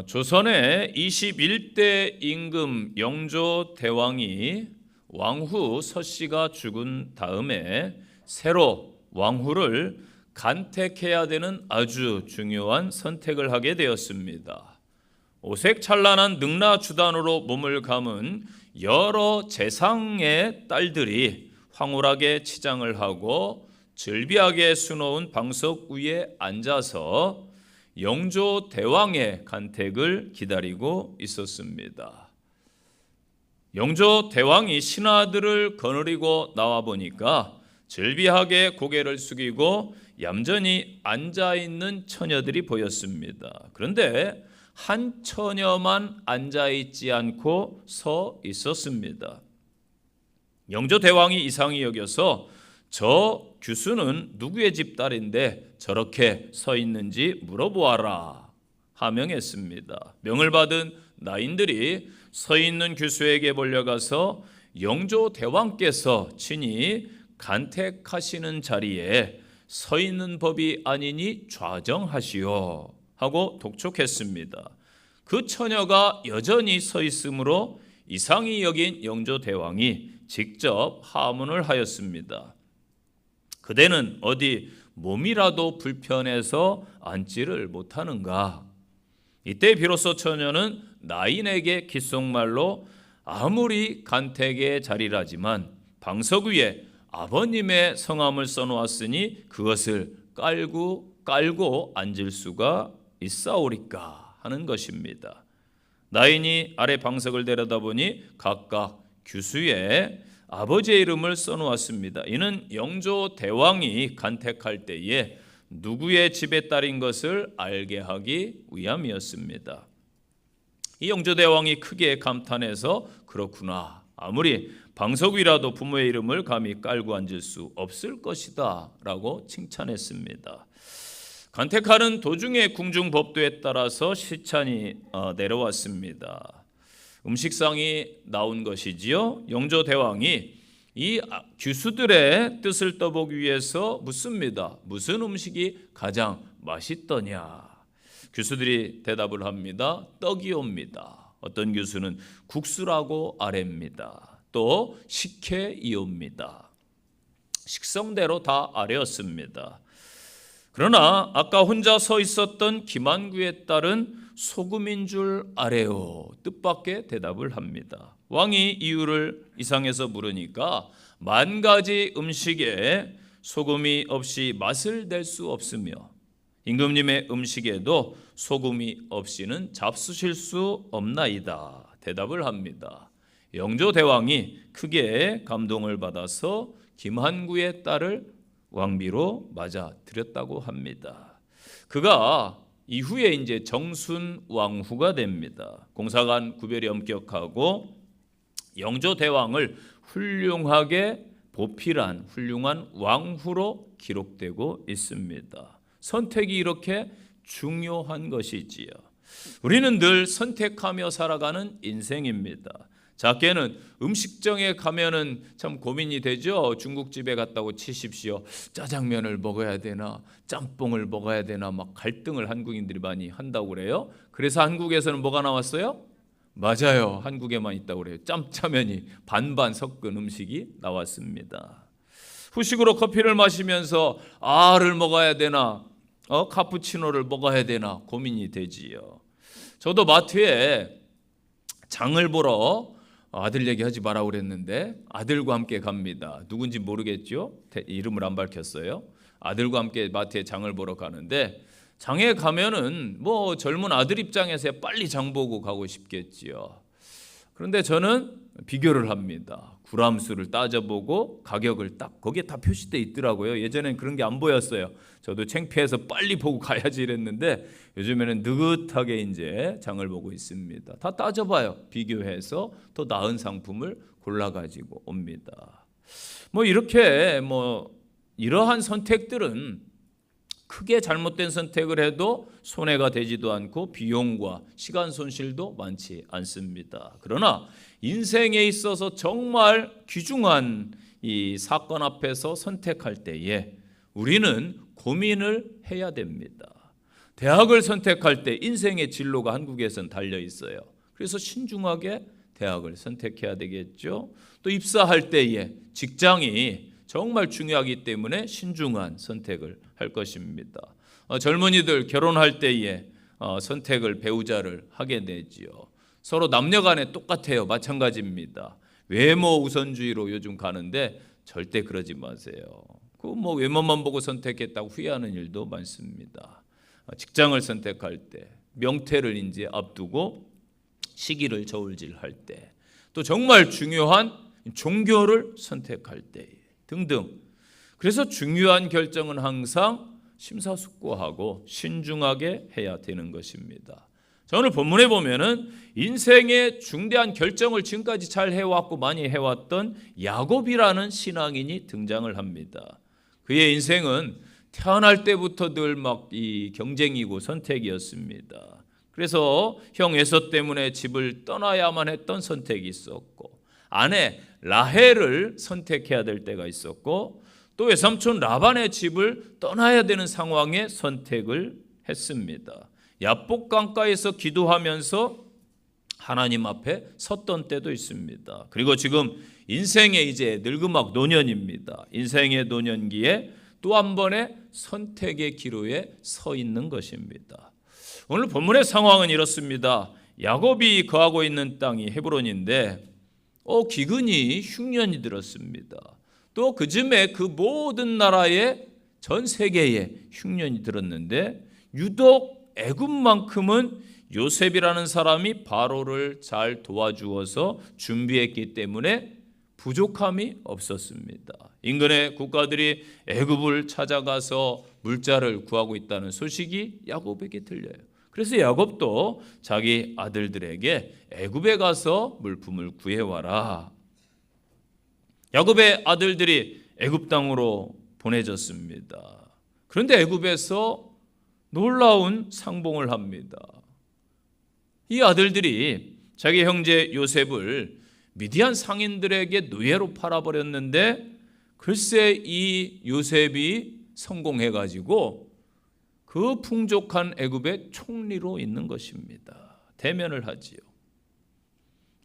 조선의 21대 임금 영조 대왕이 왕후 서씨가 죽은 다음에 새로 왕후를 간택해야 되는 아주 중요한 선택을 하게 되었습니다. 오색찬란한 능라주단으로 몸을 감은 여러 재상의 딸들이 황홀하게 치장을 하고 즐비하게 수놓은 방석 위에 앉아서 영조 대왕의 간택을 기다리고 있었습니다. 영조 대왕이 신하들을 거느리고 나와 보니까 즐비하게 고개를 숙이고 얌전히 앉아있는 처녀들이 보였습니다. 그런데 한 처녀만 앉아있지 않고 서 있었습니다. 영조 대왕이 이상히 여겨서 저 규수는 누구의 집 딸인데 저렇게 서 있는지 물어보아라 하명했습니다. 명을 받은 나인들이 서 있는 규수에게 몰려가서 영조 대왕께서 친히 간택하시는 자리에 서 있는 법이 아니니 좌정하시오 하고 독촉했습니다. 그 처녀가 여전히 서 있으므로 이상히 여긴 영조 대왕이 직접 하문을 하였습니다. 그대는 어디 몸이라도 불편해서 앉지를 못하는가? 이때 비로소 처녀는 나인에게 귓속말로 아무리 간택의 자리라지만 방석 위에 아버님의 성함을 써놓았으니 그것을 깔고 앉을 수가 있사오리까 하는 것입니다. 나인이 아래 방석을 내려다보니 각각 규수의 아버지의 이름을 써놓았습니다. 이는 영조 대왕이 간택할 때에 누구의 집의 딸인 것을 알게 하기 위함이었습니다. 이 영조 대왕이 크게 감탄해서 그렇구나. 아무리 방석 위라도 부모의 이름을 감히 깔고 앉을 수 없을 것이다 라고 칭찬했습니다. 간택하는 도중에 궁중법도에 따라서 시찬이 내려왔습니다. 음식상이 나온 것이지요. 영조 대왕이 이 규수들의 뜻을 떠보기 위해서 묻습니다. 무슨 음식이 가장 맛있더냐? 규수들이 대답을 합니다. 떡이옵니다. 어떤 규수는 국수라고 아뢰입니다. 또 식혜이옵니다. 식성대로 다 아뢰었습니다. 그러나 아까 혼자 서 있었던 김한구의 딸은 소금인 줄 아래요. 뜻밖의 대답을 합니다. 왕이 이유를 이상해서 물으니까 만 가지 음식에 소금이 없이 맛을 낼 수 없으며 임금님의 음식에도 소금이 없이는 잡수실 수 없나이다. 대답을 합니다. 영조 대왕이 크게 감동을 받아서 김한구의 딸을 왕비로 맞아 들였다고 합니다. 그가 이후에 이제 정순 왕후가 됩니다. 공사관 구별이 엄격하고 영조 대왕을 훌륭하게 보필한 훌륭한 왕후로 기록되고 있습니다. 선택이 이렇게 중요한 것이지요. 우리는 늘 선택하며 살아가는 인생입니다. 작게는 음식점에 가면은 참 고민이 되죠. 중국집에 갔다고 치십시오. 짜장면을 먹어야 되나 짬뽕을 먹어야 되나 막 갈등을 한국인들이 많이 한다고 그래요. 그래서 한국에서는 뭐가 나왔어요? 맞아요. 한국에만 있다고 그래요. 짬짜면이 반반 섞은 음식이 나왔습니다. 후식으로 커피를 마시면서 아를 먹어야 되나 카푸치노를 먹어야 되나 고민이 되지요. 저도 마트에 장을 보러 아들 얘기하지 마라고 그랬는데 아들과 함께 갑니다. 누군지 모르겠죠? 이름을 안 밝혔어요. 아들과 함께 마트에 장을 보러 가는데 장에 가면은 뭐 젊은 아들 입장에서 빨리 장 보고 가고 싶겠지요. 그런데 저는 비교를 합니다. 구람수를 따져보고 가격을 딱 거기에 다 표시돼 있더라고요. 예전엔 그런 게 안 보였어요. 저도 창피해서 빨리 보고 가야지 이랬는데 요즘에는 느긋하게 이제 장을 보고 있습니다. 다 따져봐요. 비교해서 더 나은 상품을 골라가지고 옵니다. 이렇게 이러한 선택들은 크게 잘못된 선택을 해도 손해가 되지도 않고 비용과 시간 손실도 많지 않습니다. 그러나 인생에 있어서 정말 귀중한 이 사건 앞에서 선택할 때에 우리는 고민을 해야 됩니다. 대학을 선택할 때 인생의 진로가 한국에선 달려 있어요. 그래서 신중하게 대학을 선택해야 되겠죠. 또 입사할 때에 직장이 정말 중요하기 때문에 신중한 선택을 할 것입니다. 젊은이들 결혼할 때에 선택을 배우자를 하게 되지요. 서로 남녀 간에 똑같아요. 마찬가지입니다. 외모 우선주의로 요즘 가는데 절대 그러지 마세요. 그 외모만 보고 선택했다고 후회하는 일도 많습니다. 직장을 선택할 때, 명퇴를 이제 앞두고 시기를 저울질할 때, 또 정말 중요한 종교를 선택할 때 등등. 그래서 중요한 결정은 항상 심사숙고하고 신중하게 해야 되는 것입니다. 자, 오늘 본문에 보면은 인생의 중대한 결정을 지금까지 잘 해왔고 많이 해왔던 야곱이라는 신앙인이 등장을 합니다. 그의 인생은 태어날 때부터 늘 이 경쟁이고 선택이었습니다. 그래서 형 에서 때문에 집을 떠나야만 했던 선택이 있었고, 아내 라헬을 선택해야 될 때가 있었고, 또 외삼촌 라반의 집을 떠나야 되는 상황에 선택을 했습니다. 야복 강가에서 기도하면서 하나님 앞에 섰던 때도 있습니다. 그리고 지금 인생의 이제 늙음막 노년입니다. 인생의 노년기에 또 한 번의 선택의 기로에 서 있는 것입니다. 오늘 본문의 상황은 이렇습니다. 야곱이 거하고 있는 땅이 헤브론인데 기근이 흉년이 들었습니다. 또 그쯤에 그 모든 나라의 전 세계에 흉년이 들었는데 유독 애굽만큼은 요셉이라는 사람이 바로를 잘 도와주어서 준비했기 때문에 부족함이 없었습니다. 인근의 국가들이 애굽을 찾아가서 물자를 구하고 있다는 소식이 야곱에게 들려요. 그래서 야곱도 자기 아들들에게 애굽에 가서 물품을 구해와라. 야곱의 아들들이 애굽 땅으로 보내졌습니다. 그런데 애굽에서 놀라운 상봉을 합니다. 이 아들들이 자기 형제 요셉을 미디안 상인들에게 노예로 팔아버렸는데 글쎄 이 요셉이 성공해가지고 그 풍족한 애굽의 총리로 있는 것입니다. 대면을 하지요.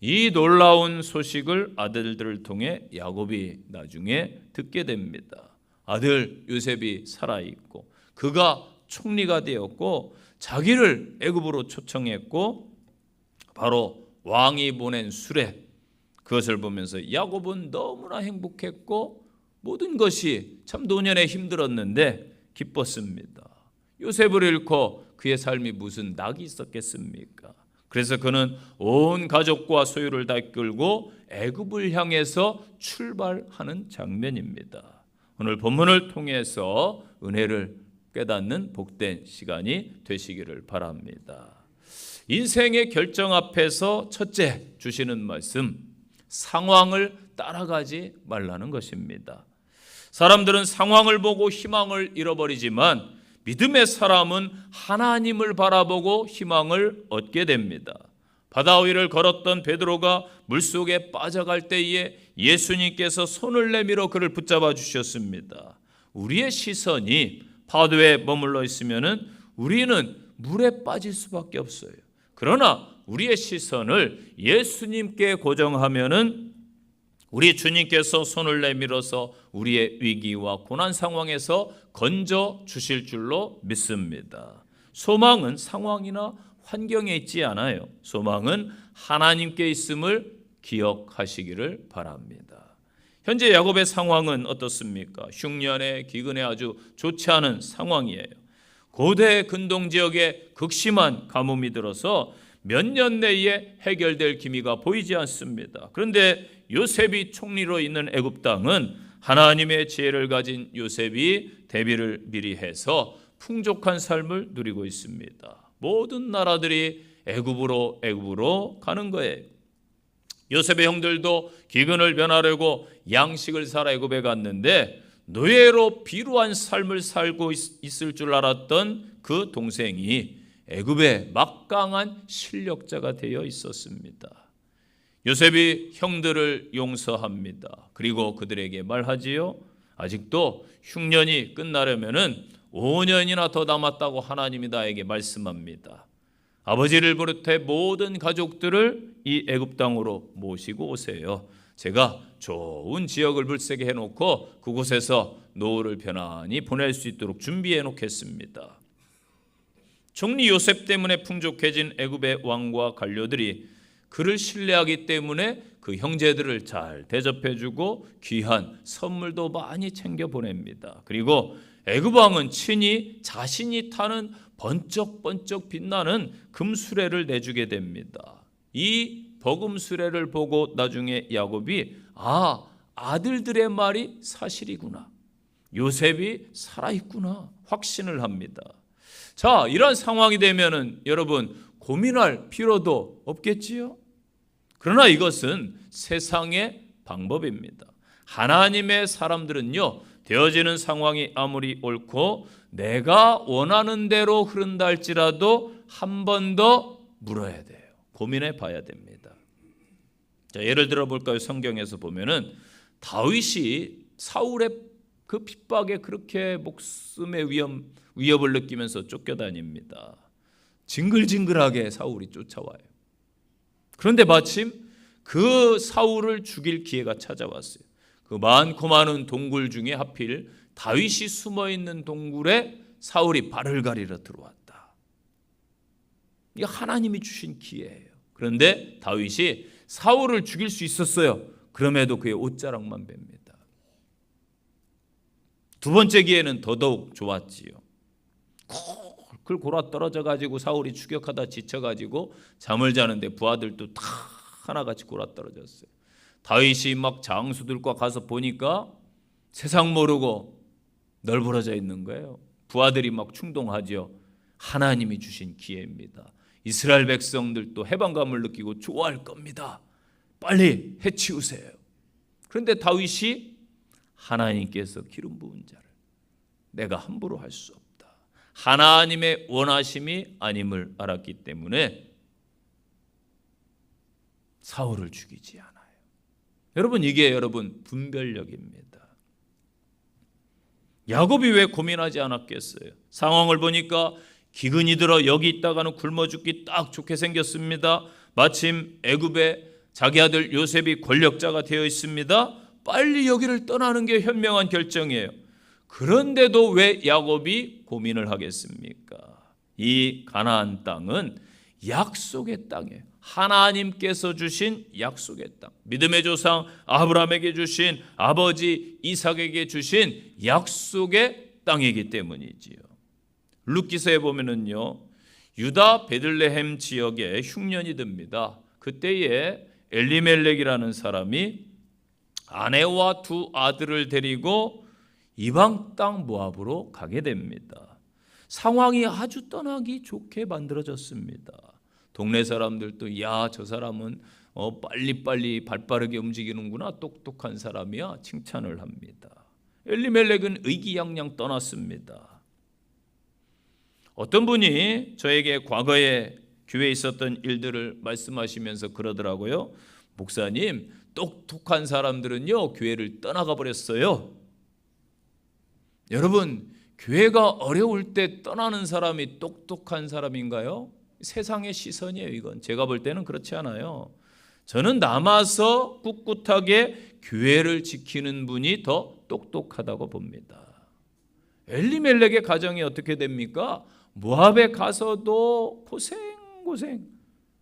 이 놀라운 소식을 아들들을 통해 야곱이 나중에 듣게 됩니다. 아들 요셉이 살아있고 그가 총리가 되었고 자기를 애굽으로 초청했고 바로 왕이 보낸 수레, 그것을 보면서 야곱은 너무나 행복했고 모든 것이 참 노년에 힘들었는데 기뻤습니다. 요셉을 잃고 그의 삶이 무슨 낙이 있었겠습니까? 그래서 그는 온 가족과 소유를 다 끌고 애굽을 향해서 출발하는 장면입니다. 오늘 본문을 통해서 은혜를 깨닫는 복된 시간이 되시기를 바랍니다. 인생의 결정 앞에서 첫째 주시는 말씀, 상황을 따라가지 말라는 것입니다. 사람들은 상황을 보고 희망을 잃어버리지만 믿음의 사람은 하나님을 바라보고 희망을 얻게 됩니다. 바다 위를 걸었던 베드로가 물속에 빠져갈 때에 예수님께서 손을 내밀어 그를 붙잡아 주셨습니다. 우리의 시선이 파도에 머물러 있으면 우리는 물에 빠질 수밖에 없어요. 그러나 우리의 시선을 예수님께 고정하면은 우리 주님께서 손을 내밀어서 우리의 위기와 고난 상황에서 건져 주실 줄로 믿습니다. 소망은 상황이나 환경에 있지 않아요. 소망은 하나님께 있음을 기억하시기를 바랍니다. 현재 야곱의 상황은 어떻습니까? 흉년에 기근에 아주 좋지 않은 상황이에요. 고대 근동 지역에 극심한 가뭄이 들어서 몇 년 내에 해결될 기미가 보이지 않습니다. 그런데 요셉이 총리로 있는 애굽 땅은 하나님의 지혜를 가진 요셉이 대비를 미리 해서 풍족한 삶을 누리고 있습니다. 모든 나라들이 애굽으로 가는 거예요. 요셉의 형들도 기근을 면하려고 양식을 사러 애굽에 갔는데 노예로 비루한 삶을 살고 있을 줄 알았던 그 동생이 애굽의 막강한 실력자가 되어 있었습니다. 요셉이 형들을 용서합니다. 그리고 그들에게 말하지요. 아직도 흉년이 끝나려면은 5년이나 더 남았다고 하나님이 나에게 말씀합니다. 아버지를 비롯해 모든 가족들을 이 애굽 땅으로 모시고 오세요. 제가 좋은 지역을 물색해 놓고 그곳에서 노후를 편안히 보낼 수 있도록 준비해 놓겠습니다. 총리 요셉 때문에 풍족해진 애굽의 왕과 관료들이 그를 신뢰하기 때문에 그 형제들을 잘 대접해주고 귀한 선물도 많이 챙겨 보냅니다. 그리고 애굽 왕은 친히 자신이 타는 번쩍번쩍 빛나는 금수레를 내주게 됩니다. 이 버금 수레를 보고 나중에 야곱이 아들들의 말이 사실이구나, 요셉이 살아있구나 확신을 합니다. 자, 이런 상황이 되면은 여러분 고민할 필요도 없겠지요? 그러나 이것은 세상의 방법입니다. 하나님의 사람들은요, 되어지는 상황이 아무리 옳고 내가 원하는 대로 흐른다 할지라도 한 번 더 물어야 돼요. 고민해 봐야 됩니다. 자, 예를 들어 볼까요? 성경에서 보면은 다윗이 사울의 그 핍박에 그렇게 목숨의 위협을 느끼면서 쫓겨다닙니다. 징글징글하게 사울이 쫓아와요. 그런데 마침 그 사울을 죽일 기회가 찾아왔어요. 그 많고 많은 동굴 중에 하필 다윗이 숨어있는 동굴에 사울이 발을 가리러 들어왔다. 이게 하나님이 주신 기회예요. 그런데 다윗이 사울을 죽일 수 있었어요. 그럼에도 그의 옷자락만 뺍니다. 두 번째 기회는 더더욱 좋았지요. 쿨쿨 골아 떨어져 가지고 사울이 추격하다 지쳐 가지고 잠을 자는데 부하들도 다 하나같이 골아 떨어졌어요. 다윗이 막 장수들과 가서 보니까 세상 모르고 널브러져 있는 거예요. 부하들이 막 충동하죠. 하나님이 주신 기회입니다. 이스라엘 백성들도 해방감을 느끼고 좋아할 겁니다. 빨리 해치우세요. 그런데 다윗이 하나님께서 기름 부은 자를 내가 함부로 할 수 없다, 하나님의 원하심이 아님을 알았기 때문에 사울을 죽이지 않아요. 여러분, 이게 여러분 분별력입니다. 야곱이 왜 고민하지 않았겠어요? 상황을 보니까 기근이 들어 여기 있다가는 굶어 죽기 딱 좋게 생겼습니다. 마침 애굽에 자기 아들 요셉이 권력자가 되어 있습니다. 빨리 여기를 떠나는 게 현명한 결정이에요. 그런데도 왜 야곱이 고민을 하겠습니까? 이 가나안 땅은 약속의 땅이에요. 하나님께서 주신 약속의 땅, 믿음의 조상 아브라함에게 주신, 아버지 이삭에게 주신 약속의 땅이기 때문이지요. 룻기서에 보면은요, 유다 베들레헴 지역에 흉년이 듭니다. 그때에 엘리멜렉이라는 사람이 아내와 두 아들을 데리고 이방 땅 모압으로 가게 됩니다. 상황이 아주 떠나기 좋게 만들어졌습니다. 동네 사람들도 야, 저 사람은 빨리빨리 발빠르게 움직이는구나, 똑똑한 사람이야, 칭찬을 합니다. 엘리멜렉은 의기양양 떠났습니다. 어떤 분이 저에게 과거에 교회에 있었던 일들을 말씀하시면서 그러더라고요. 목사님, 똑똑한 사람들은요 교회를 떠나가 버렸어요. 여러분, 교회가 어려울 때 떠나는 사람이 똑똑한 사람인가요? 세상의 시선이에요. 이건 제가 볼 때는 그렇지 않아요. 저는 남아서 꿋꿋하게 교회를 지키는 분이 더 똑똑하다고 봅니다. 엘리멜렉의 가정이 어떻게 됩니까? 모압에 가서도 고생,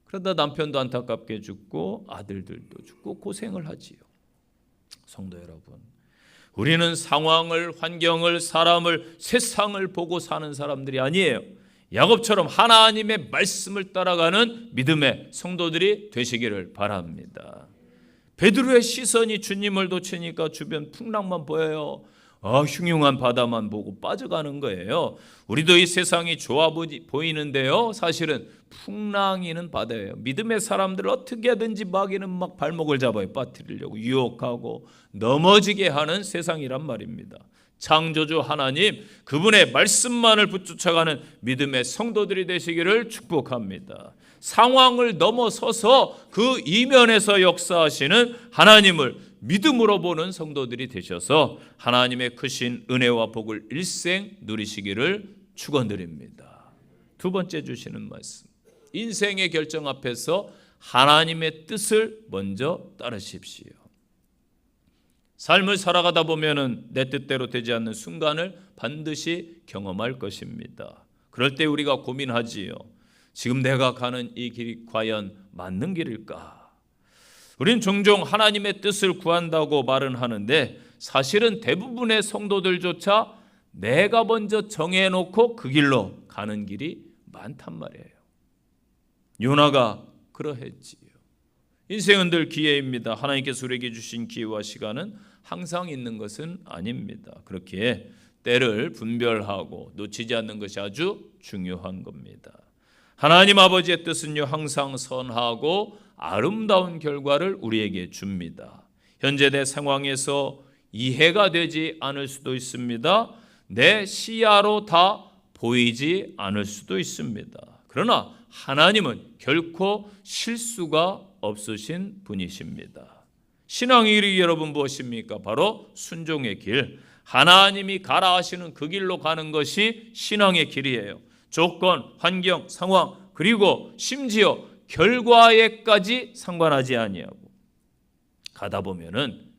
그러다 남편도 안타깝게 죽고 아들들도 죽고 고생을 하지요. 성도 여러분, 우리는 상황을, 환경을, 사람을, 세상을 보고 사는 사람들이 아니에요. 야곱처럼 하나님의 말씀을 따라가는 믿음의 성도들이 되시기를 바랍니다. 베드로의 시선이 주님을 놓치니까 주변 풍랑만 보여요. 흉흉한 바다만 보고 빠져가는 거예요. 우리도 이 세상이 좋아 보이는데요, 사실은 풍랑이는 바다예요. 믿음의 사람들을 어떻게 하든지 마귀는 막 발목을 잡아요. 빠뜨리려고 유혹하고 넘어지게 하는 세상이란 말입니다. 창조주 하나님, 그분의 말씀만을 붙쫓아가는 믿음의 성도들이 되시기를 축복합니다. 상황을 넘어서서 그 이면에서 역사하시는 하나님을 믿음으로 보는 성도들이 되셔서 하나님의 크신 은혜와 복을 일생 누리시기를 축원드립니다. 두 번째 주시는 말씀, 인생의 결정 앞에서 하나님의 뜻을 먼저 따르십시오. 삶을 살아가다 보면은 내 뜻대로 되지 않는 순간을 반드시 경험할 것입니다. 그럴 때 우리가 고민하지요. 지금 내가 가는 이 길이 과연 맞는 길일까? 우린 종종 하나님의 뜻을 구한다고 말은 하는데 사실은 대부분의 성도들조차 내가 먼저 정해놓고 그 길로 가는 길이 많단 말이에요. 요나가 그러했지요. 인생은 늘 기회입니다. 하나님께서 우리에게 주신 기회와 시간은 항상 있는 것은 아닙니다. 그렇기에 때를 분별하고 놓치지 않는 것이 아주 중요한 겁니다. 하나님 아버지의 뜻은요 항상 선하고 아름다운 결과를 우리에게 줍니다. 현재 내 상황에서 이해가 되지 않을 수도 있습니다. 내 시야로 다 보이지 않을 수도 있습니다. 그러나 하나님은 결코 실수가 없으신 분이십니다. 신앙의 길이 여러분 무엇입니까? 바로 순종의 길. 하나님이 가라 하시는 그 길로 가는 것이 신앙의 길이에요. 조건, 환경, 상황, 그리고 심지어 결과에까지 상관하지 아니하고 가다 보면은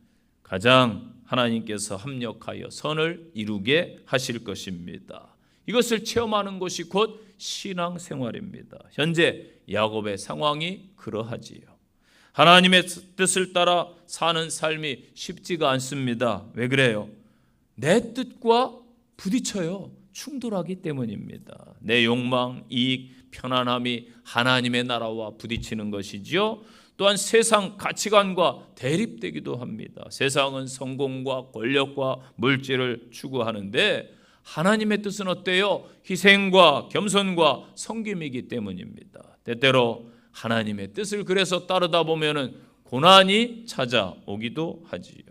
가장 하나님께서 합력하여 선을 이루게 하실 것입니다. 이것을 체험하는 것이 곧 신앙생활입니다. 현재 야곱의 상황이 그러하지요. 하나님의 뜻을 따라 사는 삶이 쉽지가 않습니다. 왜 그래요? 내 뜻과 부딪혀요. 충돌하기 때문입니다. 내 욕망, 이익, 편안함이 하나님의 나라와 부딪히는 것이지요. 또한 세상 가치관과 대립되기도 합니다. 세상은 성공과 권력과 물질을 추구하는데 하나님의 뜻은 어때요? 희생과 겸손과 섬김이기 때문입니다. 때때로 하나님의 뜻을 그래서 따르다 보면은 고난이 찾아오기도 하지요.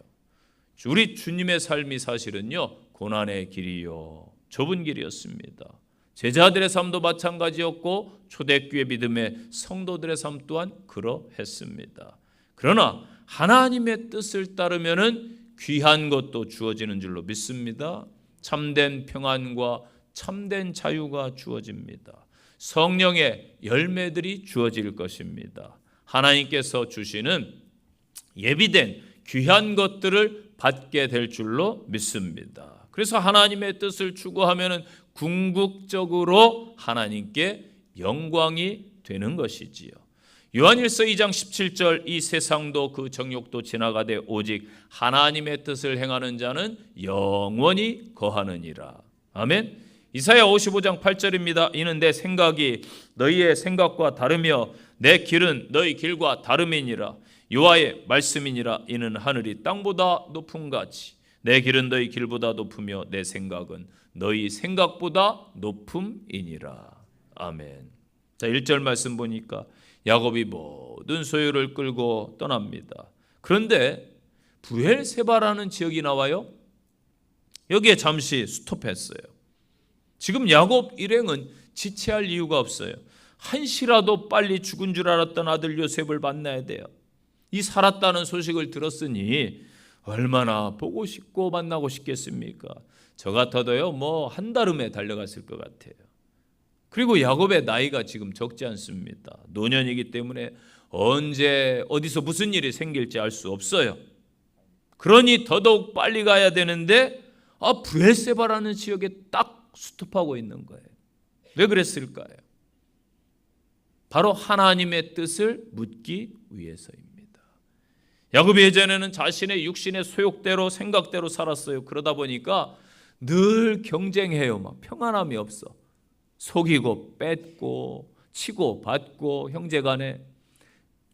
우리 주님의 삶이 사실은요 고난의 길이요 좁은 길이었습니다. 제자들의 삶도 마찬가지였고 초대교회 믿음의 성도들의 삶 또한 그러했습니다. 그러나 하나님의 뜻을 따르면은 귀한 것도 주어지는 줄로 믿습니다. 참된 평안과 참된 자유가 주어집니다. 성령의 열매들이 주어질 것입니다. 하나님께서 주시는 예비된 귀한 것들을 받게 될 줄로 믿습니다. 그래서 하나님의 뜻을 추구하면 궁극적으로 하나님께 영광이 되는 것이지요. 요한일서 2장 17절 이 세상도 그 정욕도 지나가되 오직 하나님의 뜻을 행하는 자는 영원히 거하느니라. 아멘. 이사야 55장 8절입니다. 이는 내 생각이 너희의 생각과 다르며 내 길은 너희 길과 다름이니라. 여호와의 말씀이니라. 이는 하늘이 땅보다 높음같이 내 길은 너희 길보다 높으며 내 생각은 너희 생각보다 높음이니라. 아멘. 자, 1절 말씀 보니까 야곱이 모든 소유를 끌고 떠납니다. 그런데 브엘세바라는 지역이 나와요. 여기에 잠시 스톱했어요. 지금 야곱 일행은 지체할 이유가 없어요. 한시라도 빨리 죽은 줄 알았던 아들 요셉을 만나야 돼요. 이 살았다는 소식을 들었으니 얼마나 보고 싶고 만나고 싶겠습니까? 저 같아도요 한 달음에 달려갔을 것 같아요. 그리고 야곱의 나이가 지금 적지 않습니다. 노년이기 때문에 언제 어디서 무슨 일이 생길지 알 수 없어요. 그러니 더더욱 빨리 가야 되는데 브엘세바라는 지역에 딱 스톱하고 있는 거예요. 왜 그랬을까요? 바로 하나님의 뜻을 묻기 위해서입니다. 야곱이 예전에는 자신의 육신의 소욕대로 생각대로 살았어요. 그러다 보니까 늘 경쟁해요. 막 평안함이 없어. 속이고 뺏고 치고 받고 형제간에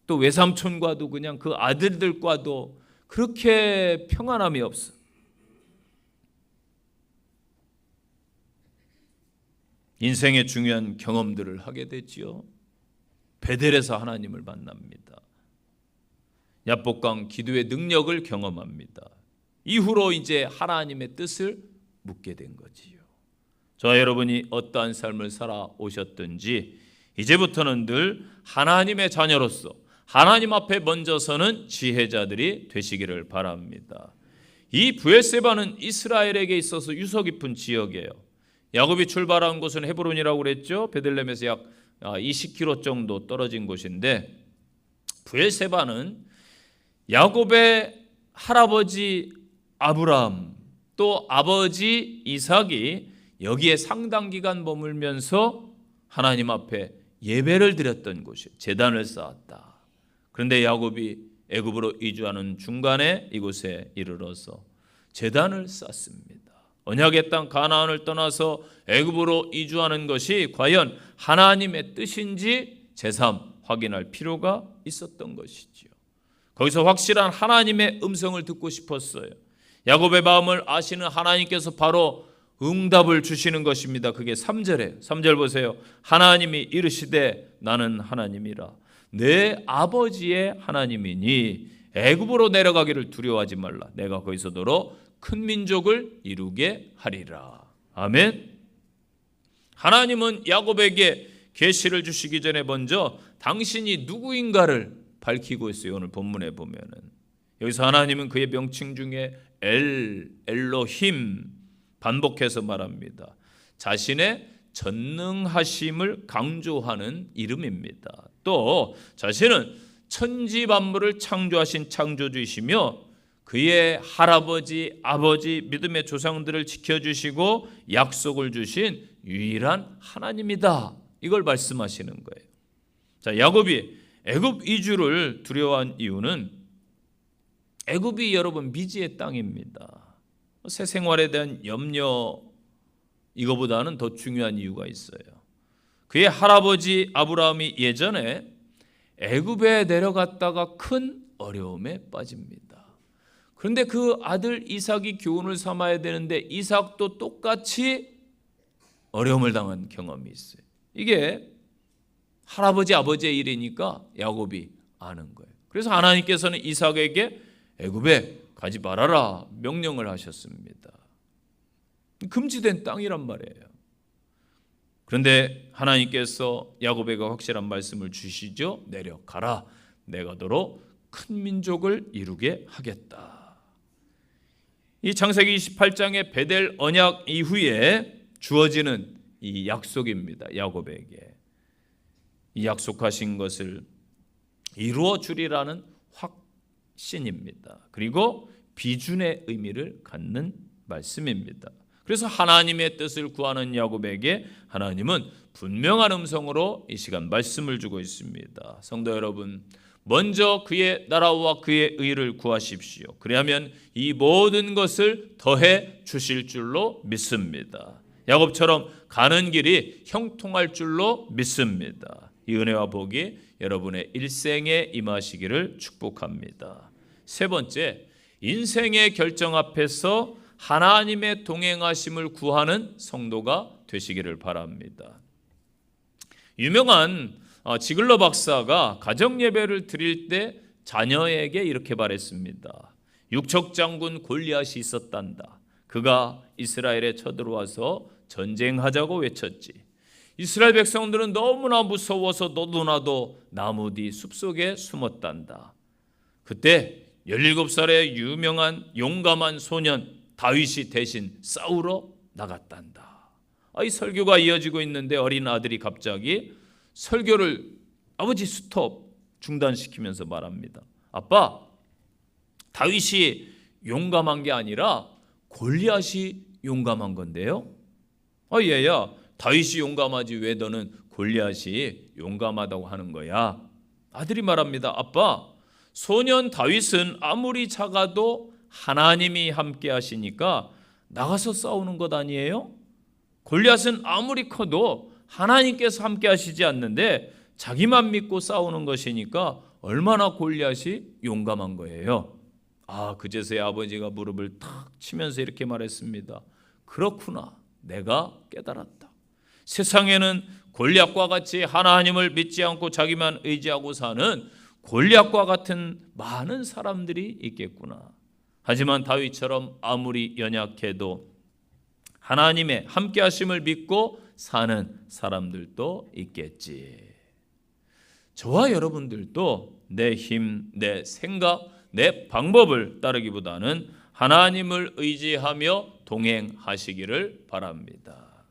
또 외삼촌과도 그냥 그 아들들과도 그렇게 평안함이 없어. 인생의 중요한 경험들을 하게 되지요. 베델에서 하나님을 만납니다. 야복강 기도의 능력을 경험합니다. 이후로 이제 하나님의 뜻을 묻게 된 거지요. 저와 여러분이 어떠한 삶을 살아오셨든지 이제부터는 늘 하나님의 자녀로서 하나님 앞에 먼저 서는 지혜자들이 되시기를 바랍니다. 이 브엘세바는 이스라엘에게 있어서 유서 깊은 지역이에요. 야곱이 출발한 곳은 헤브론이라고 그랬죠. 베들레헴에서 약 20km 정도 떨어진 곳인데, 브엘세바는 야곱의 할아버지 아브라함 또 아버지 이삭이 여기에 상당 기간 머물면서 하나님 앞에 예배를 드렸던 곳이에요. 제단을 쌓았다. 그런데 야곱이 애굽으로 이주하는 중간에 이곳에 이르러서 제단을 쌓습니다. 언약의 땅 가나안을 떠나서 애굽으로 이주하는 것이 과연 하나님의 뜻인지 제3 확인할 필요가 있었던 것이지요. 거기서 확실한 하나님의 음성을 듣고 싶었어요. 야곱의 마음을 아시는 하나님께서 바로 응답을 주시는 것입니다. 그게 3절이에요. 3절 보세요. 하나님이 이르시되 나는 하나님이라 내 아버지의 하나님이니 애굽으로 내려가기를 두려워하지 말라. 내가 거기서 너로 큰 민족을 이루게 하리라. 아멘. 하나님은 야곱에게 계시를 주시기 전에 먼저 당신이 누구인가를 밝히고 있어요. 오늘 본문에 보면은 여기서 하나님은 그의 명칭 중에 엘로힘 반복해서 말합니다. 자신의 전능하심을 강조하는 이름입니다. 또 자신은 천지 만물을 창조하신 창조주이시며 그의 할아버지, 아버지, 믿음의 조상들을 지켜주시고 약속을 주신 유일한 하나님이다. 이걸 말씀하시는 거예요. 자, 야곱이 애굽 이주를 두려워한 이유는 애굽이 여러분 미지의 땅입니다. 새 생활에 대한 염려 이거보다는 더 중요한 이유가 있어요. 그의 할아버지 아브라함이 예전에 애굽에 내려갔다가 큰 어려움에 빠집니다. 그런데 그 아들 이삭이 교훈을 삼아야 되는데 이삭도 똑같이 어려움을 당한 경험이 있어요. 이게 할아버지 아버지의 일이니까 야곱이 아는 거예요. 그래서 하나님께서는 이삭에게 애굽에 가지 말아라 명령을 하셨습니다. 금지된 땅이란 말이에요. 그런데 하나님께서 야곱에게 확실한 말씀을 주시죠. 내려가라. 내가 너로 큰 민족을 이루게 하겠다. 이 창세기 28장의 베델 언약 이후에 주어지는 이 약속입니다. 야곱에게 이 약속하신 것을 이루어 주리라는 확신입니다. 그리고 비준의 의미를 갖는 말씀입니다. 그래서 하나님의 뜻을 구하는 야곱에게 하나님은 분명한 음성으로 이 시간 말씀을 주고 있습니다. 성도 여러분, 먼저 그의 나라와 그의 의를 구하십시오. 그리하면 이 모든 것을 더해 주실 줄로 믿습니다. 야곱처럼 가는 길이 형통할 줄로 믿습니다. 이 은혜와 복이 여러분의 일생에 임하시기를 축복합니다. 세 번째, 인생의 결정 앞에서 하나님의 동행하심을 구하는 성도가 되시기를 바랍니다. 유명한 지글러 박사가 가정 예배를 드릴 때 자녀에게 이렇게 말했습니다. 육척 장군 골리앗이 있었단다. 그가 이스라엘에 쳐들어와서 전쟁하자고 외쳤지. 이스라엘 백성들은 너무나 무서워서 너도 나도 나무 뒤 숲속에 숨었단다. 그때 17살의 유명한 용감한 소년 다윗이 대신 싸우러 나갔단다. 이 설교가 이어지고 있는데 어린 아들이 갑자기 설교를 아버지 스톱 중단시키면서 말합니다. 아빠, 다윗이 용감한 게 아니라 골리앗이 용감한 건데요. 얘야, 다윗이 용감하지 왜 너는 골리앗이 용감하다고 하는 거야? 아들이 말합니다. 아빠, 소년 다윗은 아무리 작아도 하나님이 함께 하시니까 나가서 싸우는 것 아니에요? 골리앗은 아무리 커도 하나님께서 함께 하시지 않는데 자기만 믿고 싸우는 것이니까 얼마나 골리앗이 용감한 거예요. 그제서야 아버지가 무릎을 탁 치면서 이렇게 말했습니다. 그렇구나, 내가 깨달았다. 세상에는 골리앗과 같이 하나님을 믿지 않고 자기만 의지하고 사는 골리앗과 같은 많은 사람들이 있겠구나. 하지만 다윗처럼 아무리 연약해도 하나님의 함께 하심을 믿고 사는 사람들도 있겠지. 저와 여러분들도 내 힘, 내 생각, 내 방법을 따르기보다는 하나님을 의지하며 동행하시기를 바랍니다.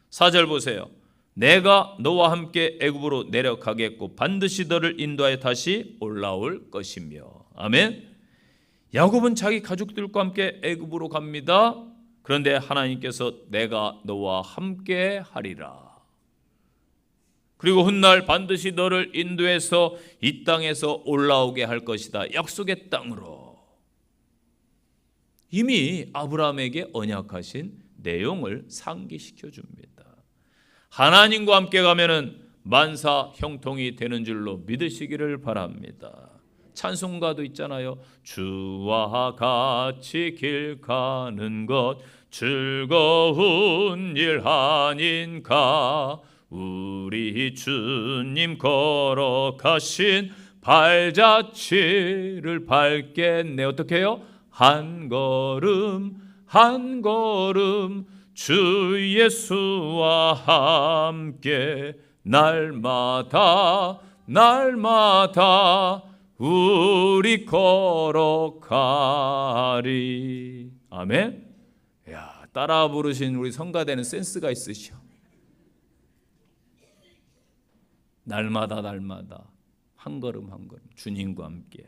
4절 보세요. 내가 너와 함께 애굽으로 내려가겠고 반드시 너를 인도하여 다시 올라올 것이며. 아멘. 야곱은 자기 가족들과 함께 애굽으로 갑니다. 그런데 하나님께서 내가 너와 함께 하리라. 그리고 훗날 반드시 너를 인도해서 이 땅에서 올라오게 할 것이다. 약속의 땅으로. 이미 아브라함에게 언약하신 내용을 상기시켜 줍니다. 하나님과 함께 가면은 만사 형통이 되는 줄로 믿으시기를 바랍니다. 찬송가도 있잖아요. 주와 같이 길 가는 것 즐거운 일 아닌가. 우리 주님 걸어가신 발자취를 밟겠네. 어떻게 해요? 한 걸음 한 걸음 주 예수와 함께 날마다 날마다 우리 걸어가리. 아멘. 야, 따라 부르신 우리 성가대는 센스가 있으시오. 날마다 날마다 한 걸음 한 걸음 주님과 함께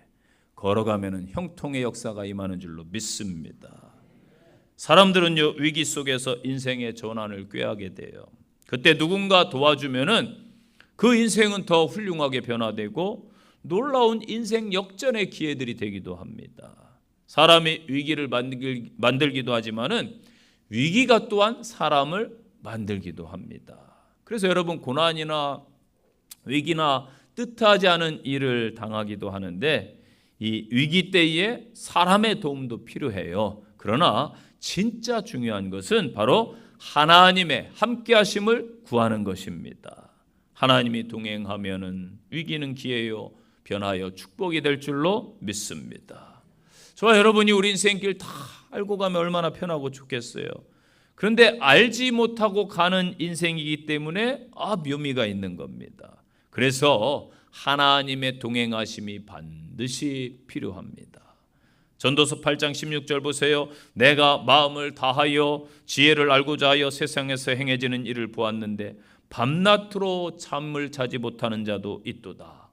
걸어가면은 형통의 역사가 임하는 줄로 믿습니다. 사람들은요, 위기 속에서 인생의 전환을 꾀하게 돼요. 그때 누군가 도와주면은 그 인생은 더 훌륭하게 변화되고 놀라운 인생 역전의 기회들이 되기도 합니다. 사람이 위기를 만들기도 하지만은 위기가 또한 사람을 만들기도 합니다. 그래서 여러분, 고난이나 위기나 뜻하지 않은 일을 당하기도 하는데 이 위기 때에 사람의 도움도 필요해요. 그러나 진짜 중요한 것은 바로 하나님의 함께하심을 구하는 것입니다. 하나님이 동행하면은 위기는 기회요 변하여 축복이 될 줄로 믿습니다. 저와 여러분이 우리 인생길 다 알고 가면 얼마나 편하고 좋겠어요. 그런데 알지 못하고 가는 인생이기 때문에 묘미가 있는 겁니다. 그래서 하나님의 동행하심이 반드시 필요합니다. 전도서 8장 16절 보세요. 내가 마음을 다하여 지혜를 알고자 하여 세상에서 행해지는 일을 보았는데 밤낮으로 잠을 자지 못하는 자도 있도다.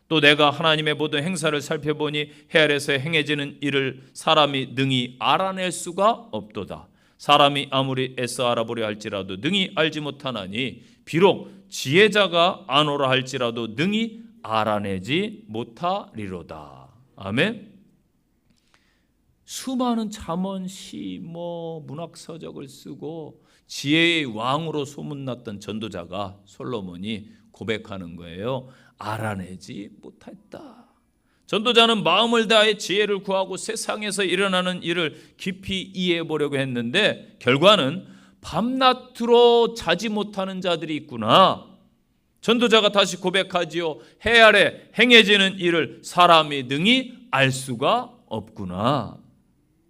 또 내가 하나님의 모든 행사를 살펴보니 해 아래서 행해지는 일을 사람이 능히 알아낼 수가 없도다. 사람이 아무리 애써 알아보려 할지라도 능히 알지 못하나니 비록 지혜자가 안오라 할지라도 능히 알아내지 못하리로다. 아멘. 수많은 잠언, 시, 문학 서적을 쓰고 지혜의 왕으로 소문났던 전도자가 솔로몬이 고백하는 거예요. 알아내지 못했다. 전도자는 마음을 다해 지혜를 구하고 세상에서 일어나는 일을 깊이 이해해 보려고 했는데 결과는 밤낮으로 자지 못하는 자들이 있구나. 전도자가 다시 고백하지요. 해 아래 행해지는 일을 사람이 능히 알 수가 없구나.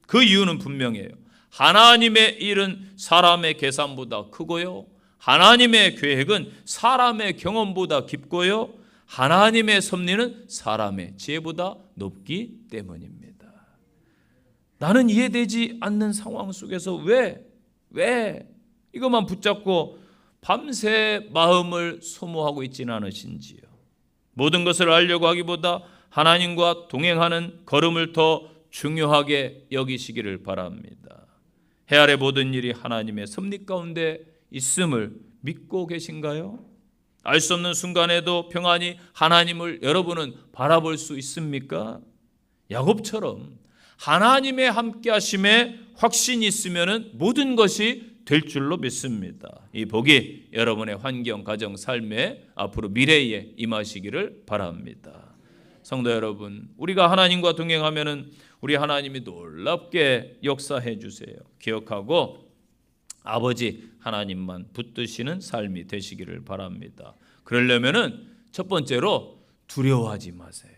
그 이유는 분명해요. 하나님의 일은 사람의 계산보다 크고요. 하나님의 계획은 사람의 경험보다 깊고요. 하나님의 섭리는 사람의 지혜보다 높기 때문입니다. 나는 이해되지 않는 상황 속에서 왜 이것만 붙잡고 밤새 마음을 소모하고 있지는 않으신지요. 모든 것을 알려고 하기보다 하나님과 동행하는 걸음을 더 중요하게 여기시기를 바랍니다. 해 아래 모든 일이 하나님의 섭리 가운데 있음을 믿고 계신가요? 알 수 없는 순간에도 평안히 하나님을 여러분은 바라볼 수 있습니까? 야곱처럼 하나님의 함께하심에 확신이 있으면 모든 것이 될 줄로 믿습니다. 이 복이 여러분의 환경, 가정, 삶에 앞으로 미래에 임하시기를 바랍니다. 성도 여러분, 우리가 하나님과 동행하면은 우리 하나님이 놀랍게 역사해 주세요. 기억하고 아버지 하나님만 붙드시는 삶이 되시기를 바랍니다. 그러려면은 첫 번째로 두려워하지 마세요.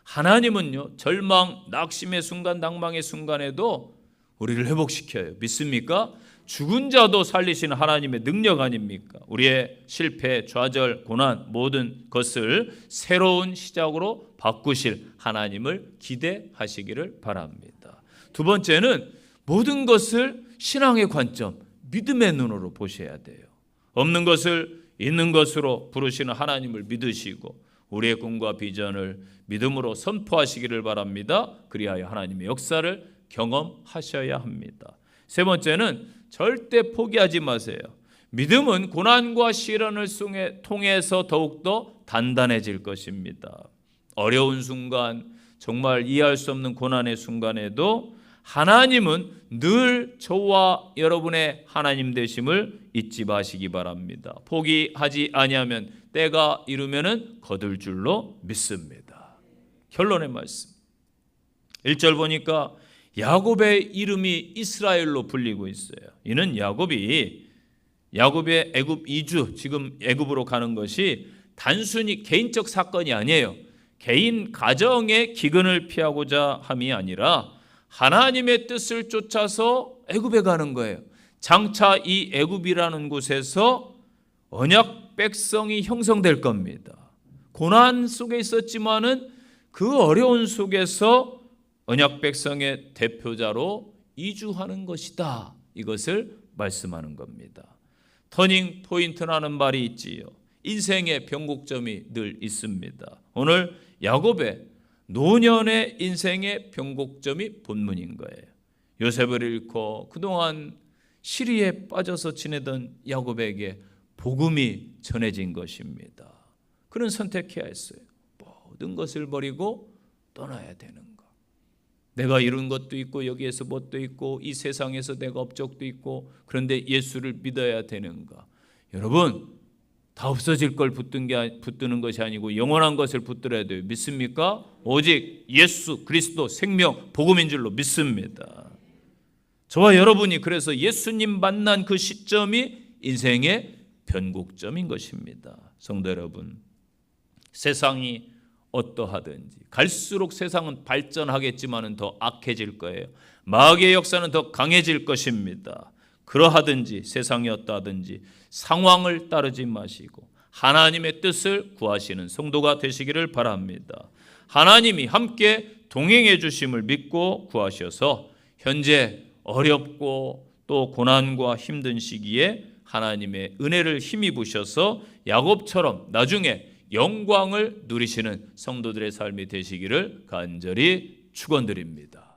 하나님은요, 절망, 낙심의 순간, 낭망의 순간에도 우리를 회복시켜요. 믿습니까? 죽은 자도 살리시는 하나님의 능력 아닙니까? 우리의 실패, 좌절, 고난 모든 것을 새로운 시작으로 바꾸실 하나님을 기대하시기를 바랍니다. 두 번째는 모든 것을 신앙의 관점, 믿음의 눈으로 보셔야 돼요. 없는 것을 있는 것으로 부르시는 하나님을 믿으시고 우리의 꿈과 비전을 믿음으로 선포하시기를 바랍니다. 그리하여 하나님의 역사를 경험하셔야 합니다. 세 번째는 절대 포기하지 마세요. 믿음은 고난과 시련을 통해서 더욱더 단단해질 것입니다. 어려운 순간, 정말 이해할 수 없는 고난의 순간에도 하나님은 늘 저와 여러분의 하나님 되심을 잊지 마시기 바랍니다. 포기하지 아니하면 때가 이르면은 거둘 줄로 믿습니다. 결론의 말씀 1절 보니까 야곱의 이름이 이스라엘로 불리고 있어요. 이는 야곱의 애굽 이주, 지금 애굽으로 가는 것이 단순히 개인적 사건이 아니에요. 개인 가정의 기근을 피하고자 함이 아니라 하나님의 뜻을 쫓아서 애굽에 가는 거예요. 장차 이 애굽이라는 곳에서 언약 백성이 형성될 겁니다. 고난 속에 있었지만은 그 어려운 속에서 언약 백성의 대표자로 이주하는 것이다. 이것을 말씀하는 겁니다. 터닝 포인트라는 말이 있지요. 인생의 변곡점이 늘 있습니다. 오늘 야곱의 노년의 인생의 변곡점이 본문인 거예요. 요셉을 잃고 그동안 시리에 빠져서 지내던 야곱에게 복음이 전해진 것입니다. 그는 선택해야 했어요. 모든 것을 버리고 떠나야 되는 것. 내가 이룬 것도 있고 여기에서 뭣도 있고 이 세상에서 내가 업적도 있고 그런데 예수를 믿어야 되는가. 여러분 다 없어질 걸 붙드는 것이 아니고 영원한 것을 붙들어야 돼요. 믿습니까? 오직 예수 그리스도 생명 복음인 줄로 믿습니다. 저와 여러분이 그래서 예수님 만난 그 시점이 인생의 변곡점인 것입니다. 성도 여러분, 세상이 어떠하든지 갈수록 세상은 발전하겠지만은 더 악해질 거예요. 마귀의 역사는 더 강해질 것입니다. 그러하든지 세상이 어떠하든지 상황을 따르지 마시고 하나님의 뜻을 구하시는 성도가 되시기를 바랍니다. 하나님이 함께 동행해 주심을 믿고 구하셔서 현재 어렵고 또 고난과 힘든 시기에 하나님의 은혜를 힘입으셔서 야곱처럼 나중에 영광을 누리시는 성도들의 삶이 되시기를 간절히 축원드립니다.